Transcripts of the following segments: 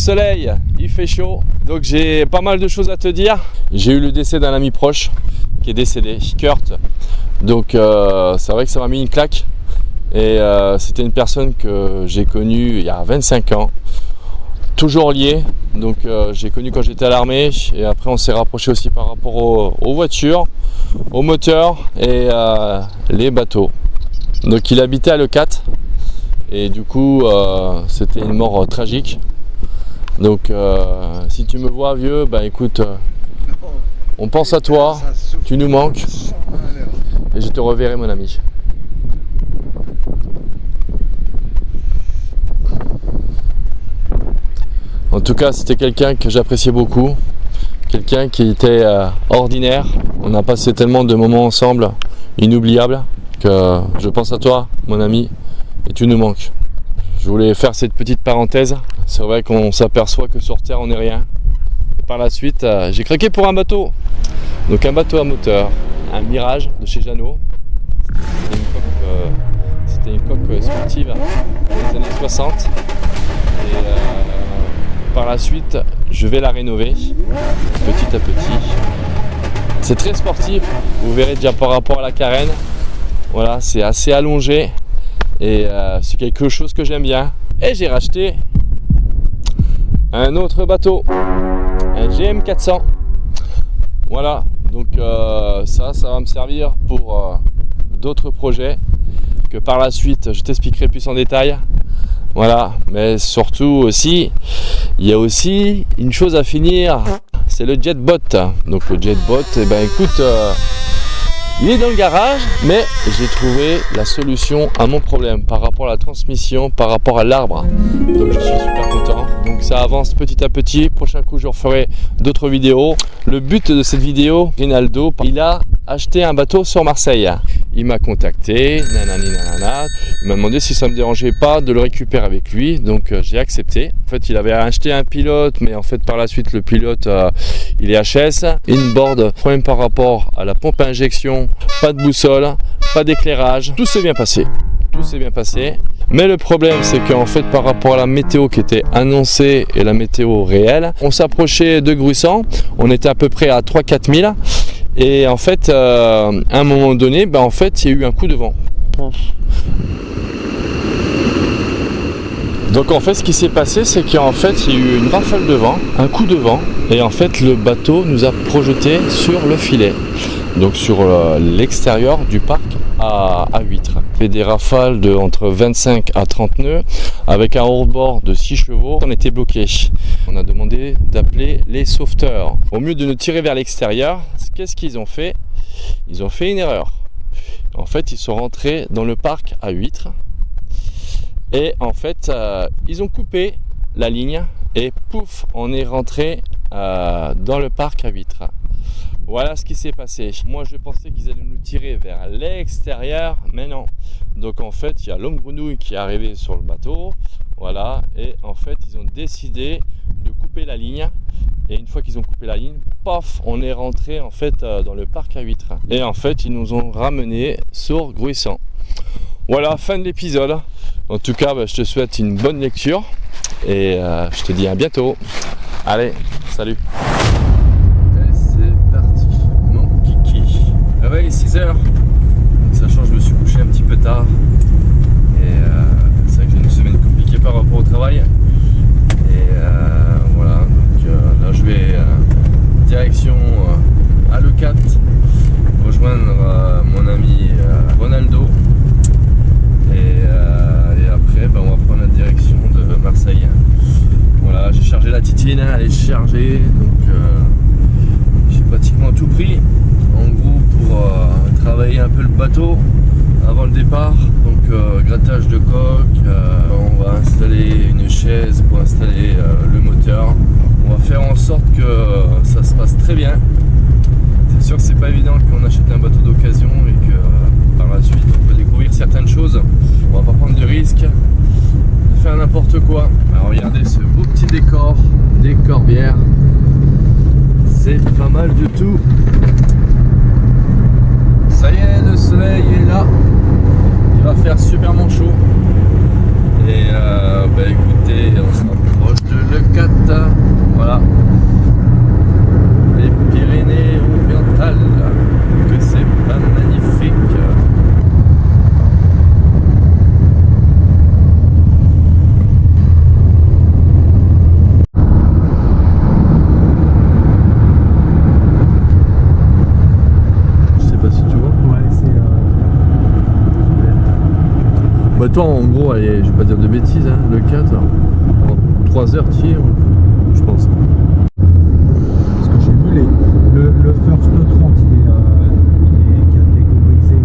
soleil, il fait chaud, donc j'ai pas mal de choses à te dire. J'ai eu le décès d'un ami proche qui est décédé, Kurt. Donc c'est vrai que ça m'a mis une claque. Et c'était une personne que j'ai connue il y a 25 ans, toujours lié. Donc j'ai connu quand j'étais à l'armée et après on s'est rapproché aussi par rapport aux voitures, aux moteurs et les bateaux. Donc il habitait à Leucate et du coup c'était une mort tragique. Donc si tu me vois vieux, bah écoute, on pense à toi, tu nous manques et je te reverrai mon ami. En tout cas, c'était quelqu'un que j'appréciais beaucoup, quelqu'un qui était ordinaire. On a passé tellement de moments ensemble, inoubliables, que je pense à toi, mon ami, et tu nous manques. Je voulais faire cette petite parenthèse. C'est vrai qu'on s'aperçoit que sur Terre, on n'est rien. Et par la suite, j'ai craqué pour un bateau. Donc un bateau à moteur, un Mirage de chez Jeannot. C'était une coque sportive des années 60. Et par la suite, je vais la rénover petit à petit. C'est très sportif, vous verrez déjà par rapport à la carène. Voilà, c'est assez allongé et c'est quelque chose que j'aime bien. Et j'ai racheté un autre bateau, un GM400. Voilà, donc ça va me servir pour d'autres projets que par la suite je t'expliquerai plus en détail. Voilà, mais surtout aussi, il y a aussi une chose à finir, c'est le jetbot. Donc le jetbot, eh ben écoute, il est dans le garage, mais j'ai trouvé la solution à mon problème par rapport à la transmission, par rapport à l'arbre. Donc je suis super content. Donc ça avance petit à petit. Prochain coup, je referai d'autres vidéos. Le but de cette vidéo, Rinaldo, il a acheté un bateau sur Marseille. Il m'a contacté, nanani nanana. Il m'a demandé si ça me dérangeait pas de le récupérer avec lui. Donc j'ai accepté. En fait, il avait acheté un pilote, mais en fait par la suite le pilote il est HS. Inboard, problème par rapport à la pompe à injection, pas de boussole, pas d'éclairage. Tout s'est bien passé. Tout s'est bien passé. Mais le problème, c'est qu'en fait, par rapport à la météo qui était annoncée et la météo réelle, on s'approchait de Gruissan. On était à peu près à 3-4 000. Et en fait, à un moment donné, en fait, il y a eu un coup de vent. Donc en fait, ce qui s'est passé, c'est qu'en fait, il y a eu une rafale de vent, un coup de vent. Et en fait, le bateau nous a projeté sur le filet. Donc sur l'extérieur du parc à huîtres. On fait des rafales de entre 25 à 30 nœuds avec un hors-bord de 6 chevaux. On était bloqué. On a demandé d'appeler les sauveteurs. Au mieux de nous tirer vers l'extérieur, qu'est-ce qu'ils ont fait? Ils ont fait une erreur. En fait, ils sont rentrés dans le parc à huîtres et en fait, ils ont coupé la ligne et pouf, on est rentré dans le parc à huîtres. Voilà ce qui s'est passé. Moi je pensais qu'ils allaient nous tirer vers l'extérieur, mais non. Donc en fait il y a l'homme grenouille qui est arrivé sur le bateau. Voilà, et en fait ils ont décidé de couper la ligne. Et une fois qu'ils ont coupé la ligne, paf, on est rentré en fait dans le parc à huîtres. Et en fait ils nous ont ramenés sur Gruissan. Voilà, fin de l'épisode. En tout cas, je te souhaite une bonne lecture. Et je te dis à bientôt. Allez, salut. Réveil 6h, donc sachant que je me suis couché un petit peu tard et c'est vrai que j'ai une semaine compliquée par rapport au travail et voilà, donc là je vais direction à Leucate rejoindre mon ami Ronaldo et après on va prendre la direction de Marseille. Voilà, j'ai chargé la titine, elle est chargée, donc j'ai pratiquement tout pris en gros pour travailler un peu le bateau avant le départ. Donc grattage de coque, on va installer une chaise pour installer le moteur. On va faire en sorte que ça se passe très bien. C'est sûr que c'est pas évident qu'on achète un bateau d'occasion et que par la suite on peut découvrir certaines choses. On va pas prendre de risques de faire n'importe quoi. Alors regardez ce beau petit décor, des corbières. C'est pas mal du tout. Ça y est, le soleil est là. Il va faire superment chaud. Et écoutez, on se rapproche de Leucate. Voilà. Les Pyrénées-Orientales. Que c'est pas magnifique. Bah toi en gros, allez, je vais pas dire de bêtises, hein, le 4, en 3 heures tir, je pense. Parce que j'ai vu le First 30, il est catégorisé.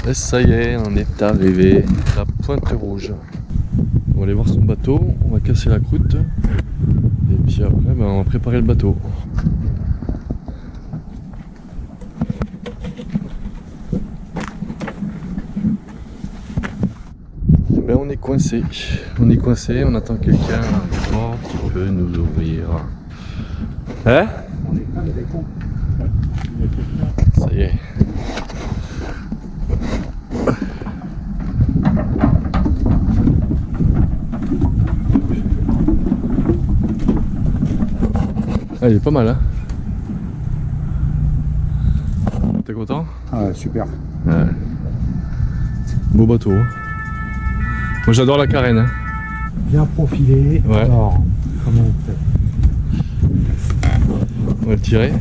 Et ça y est, on est arrivé à Pointe-Rouge. On va aller voir son bateau, on va casser la croûte. Et puis après, ben, on va préparer le bateau. Ben, on est coincé, on attend quelqu'un qui peut nous ouvrir. Hein? On est pas des cons. Ça y est. Ah, il est pas mal, hein? T'es content? Ah ouais, super. Ouais. Beau bateau. Hein. Moi j'adore la carène. Hein. Bien profilé. Ouais. Alors, comment on fait? On va le tirer.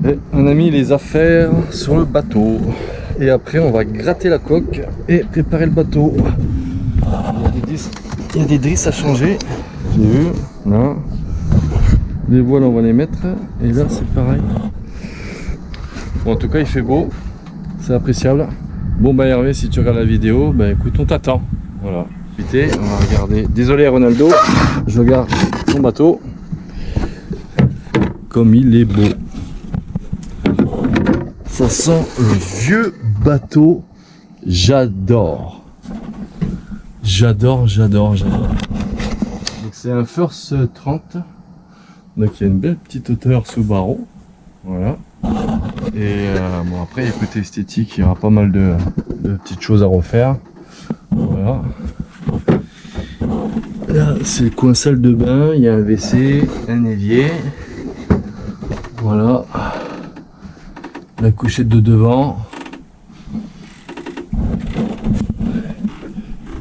Et on a mis les affaires sur le bateau. Et après on va gratter la coque et préparer le bateau. Il y a des drisses à changer. J'ai vu. Là. Les voiles on va les mettre. Et là c'est pareil. Bon, en tout cas il fait beau. C'est appréciable. Bon bah Hervé, si tu regardes la vidéo, bah écoute, on t'attend. Voilà. On va regarder. Désolé Ronaldo, je regarde son bateau. Comme il est beau. Ça sent le vieux bateau. J'adore. J'adore. Donc c'est un First 30. Donc il y a une belle petite hauteur sous barreau. Voilà. Et bon après côté esthétique, il y aura pas mal de petites choses à refaire. Voilà. Là c'est le coin salle de bain, il y a un WC, un évier. Voilà. La couchette de devant.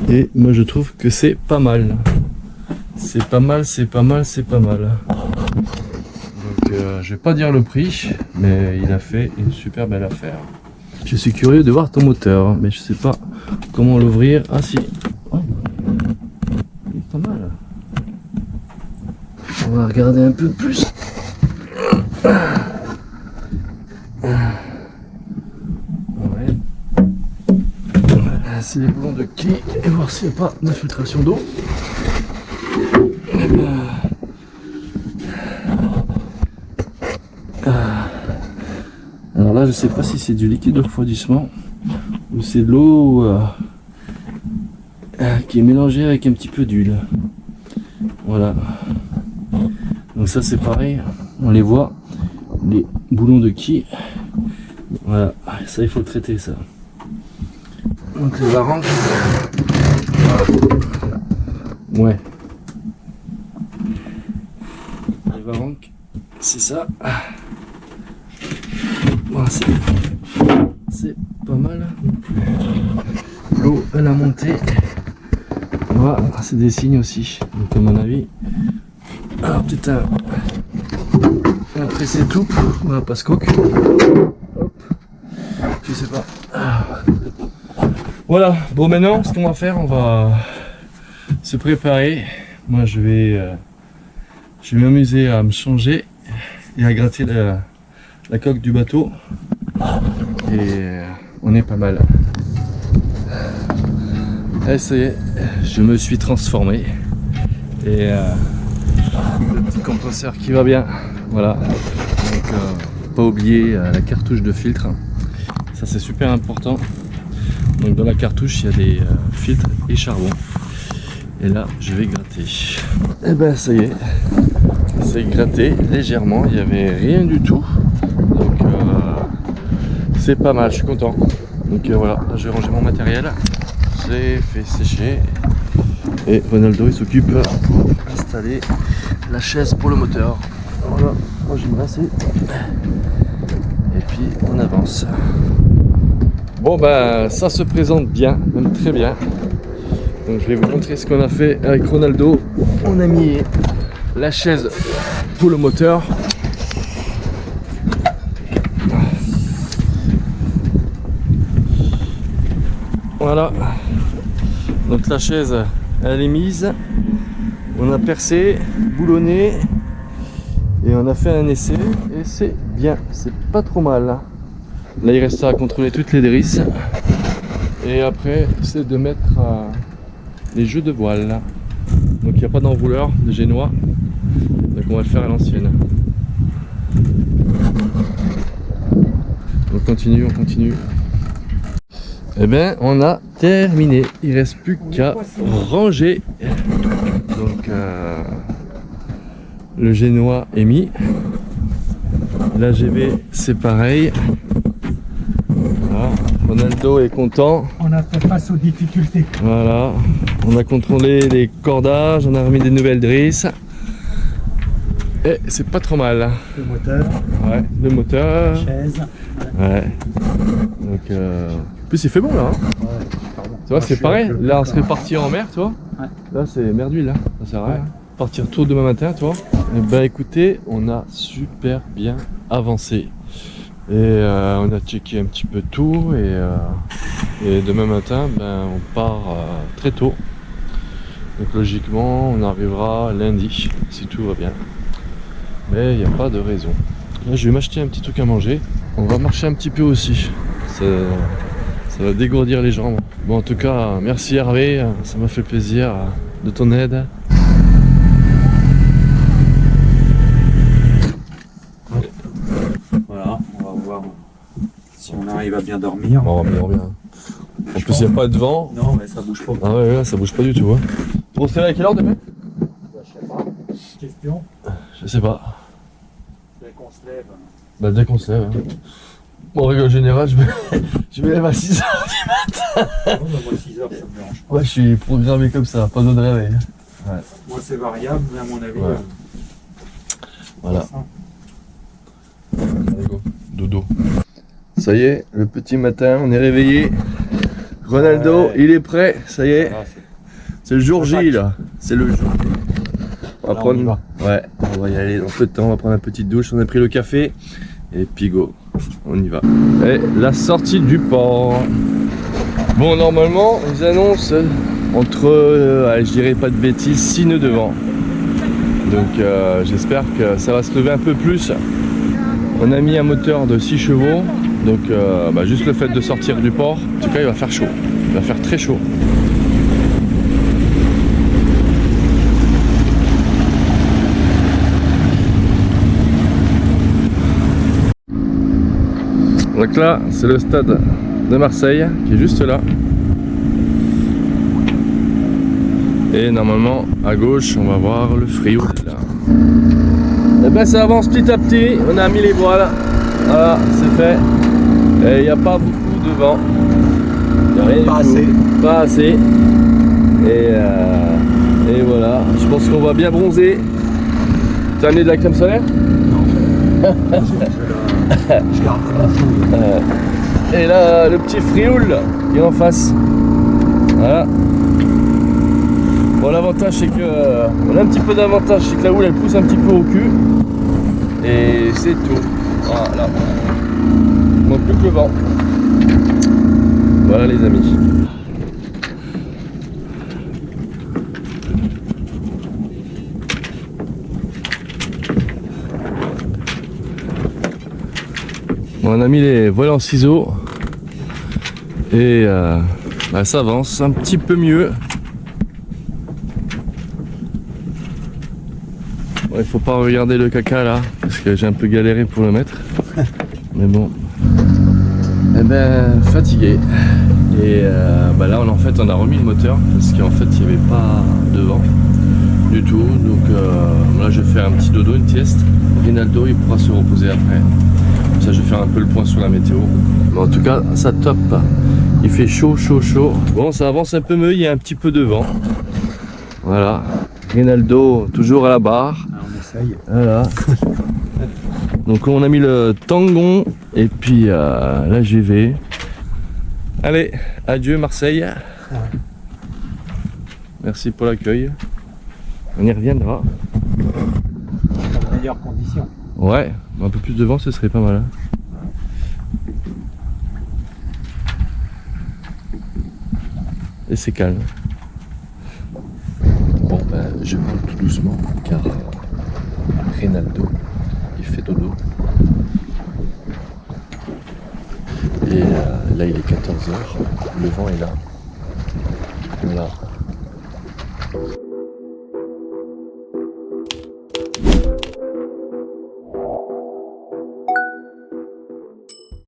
Et moi je trouve que c'est pas mal. C'est pas mal. Donc je vais pas dire le prix, mais il a fait une super belle affaire. Je suis curieux de voir ton moteur, mais je sais pas comment l'ouvrir. Ah si, oh, il est pas mal. On va regarder un peu plus. Ouais. C'est les boulons de quai et voir s'il n'y a pas d'infiltration d'eau. Alors là je sais pas si c'est du liquide de refroidissement ou c'est de l'eau qui est mélangée avec un petit peu d'huile. Voilà. Donc ça c'est pareil, on les voit, les boulons de quai. Voilà, ça il faut le traiter ça. Donc les varanques. Ouais. Les varanques, c'est ça. Bon, c'est pas mal. L'eau elle a monté. Voilà, c'est des signes aussi. Donc à mon avis. Alors peut-être un pressé tout ou un passe-coque. Hop. Je sais pas. Voilà, bon maintenant ce qu'on va faire, on va se préparer. Moi je vais m'amuser à me changer et à gratter la coque du bateau. Et on est pas mal. Et ça y est, je me suis transformé. Et le petit compresseur qui va bien. Voilà. Donc pas oublier la cartouche de filtre. Ça c'est super important. Donc dans la cartouche il y a des filtres et charbon. Et là je vais gratter. Et ben ça y est, c'est gratté légèrement, il n'y avait rien du tout. c'est pas mal, je suis content. Donc voilà, là, je vais ranger mon matériel. J'ai fait sécher. Et Ronaldo il s'occupe pour installer la chaise pour le moteur. Voilà, moi je vais me rincer. Et puis on avance. Bon ben ça se présente bien, même très bien. Donc je vais vous montrer ce qu'on a fait avec Ronaldo. On a mis la chaise pour le moteur. Voilà. Donc la chaise elle est mise. On a percé, boulonné. Et on a fait un essai. Et c'est bien. C'est pas trop mal. Là il reste à contrôler toutes les drisses. Et après c'est de mettre les jeux de voile. Donc il n'y a pas d'enrouleur de génois. Donc on va le faire à l'ancienne. On continue, on continue. Et bien on a terminé. Il ne reste plus qu'à ranger. Donc le génois est mis. L'AGV c'est pareil. Voilà. Ronaldo est content. On a fait face aux difficultés. Voilà. On a contrôlé les cordages, on a remis des nouvelles drisses. Et c'est pas trop mal. Le moteur. Ouais, le moteur. La chaise. Ouais. Donc en plus il fait bon là. Hein. Ouais, pardon. Tu vois, c'est pareil. Là on serait parti en mer, tu vois. Ouais. Là c'est mer d'huile, là. Ça sert à rien. Partir tôt demain matin, tu vois. Et ben écoutez, on a super bien avancé. Et on a checké un petit peu tout et demain matin ben, on part très tôt. Donc logiquement on arrivera lundi si tout va bien. Mais il n'y a pas de raison. Là je vais m'acheter un petit truc à manger. On va marcher un petit peu aussi. Ça va dégourdir les jambes. Bon en tout cas merci Hervé, ça m'a fait plaisir de ton aide. Voilà, on va voir si on arrive à bien dormir. On va bien. En plus il n'y a pas de vent. Non mais ça bouge pas. Ah ouais, ça bouge pas du tout. Hein. On se lève à quelle heure demain? Je sais pas. Question. Je sais pas. Dès qu'on se lève. Bah dès qu'on se lève. Hein. Bon, en règle générale, je me lève à 6h du matin. Non, bah, moi 6h ça me dérange pas. Ouais, je suis programmé comme ça, pas besoin de réveil. Ouais. Moi c'est variable, mais à mon avis. Ouais. Voilà. Ça. Allez, go. Dodo. Ça y est, le petit matin, on est réveillé. Ronaldo, Ouais. il est prêt, ça y est. Voilà, C'est le jour J là. C'est le jour. On va Là, prendre. on y va. Ouais, on va y aller dans peu de temps, on va prendre une petite douche, on a pris le café. Et puis go, on y va. Et la sortie du port. Bon, normalement, ils annoncent entre, allez, je dirais pas de bêtises, 6 nœuds de vent. Donc j'espère que ça va se lever un peu plus. On a mis un moteur de 6 chevaux. Donc juste le fait de sortir du port, en tout cas il va faire chaud. Il va faire très chaud. Donc là, c'est le stade de Marseille qui est juste là. Et normalement, à gauche, on va voir le Frioul. Et ben ça avance petit à petit. On a mis les voiles. Voilà, c'est fait. Et il n'y a pas beaucoup de vent. Il n'y a rien Pas du tout. assez. Pas assez. Et voilà. Je pense qu'on va bien bronzer. Tu as amené de la crème solaire? Je garde mon fou. Et là, le petit Frioul qui est en face. Voilà. Bon, l'avantage c'est que on a un petit peu d'avantage, c'est que la houle elle pousse un petit peu au cul. Et c'est tout. Voilà. Il manque plus que le vent. Voilà les amis. Bon, on a mis les voiles en ciseaux. Et ça avance un petit peu mieux. Bon, il faut pas regarder le caca là, parce que j'ai un peu galéré pour le mettre. Mais bon. Eh ben, fatigué. Et là, en fait, on a remis le moteur, parce qu'en fait, il n'y avait pas de vent du tout. Donc là, je vais faire un petit dodo, une sieste. Ronaldo, il pourra se reposer après. Vous ça je vais faire un peu le point sur la météo. Mais en tout cas, ça top. Il fait chaud, chaud, chaud. Bon, ça avance un peu mieux, il y a un petit peu de vent. Voilà. Rinaldo, toujours à la barre. On essaye. Voilà. Donc on a mis le tangon et puis la GV. Allez, adieu Marseille. Merci pour l'accueil. On y reviendra. Dans de meilleures conditions. Ouais, un peu plus de vent, ce serait pas mal. Et c'est calme. Bon, ben, je parle tout doucement car Rinaldo, il fait dodo. Et là, il est 14h, le vent est là. Voilà.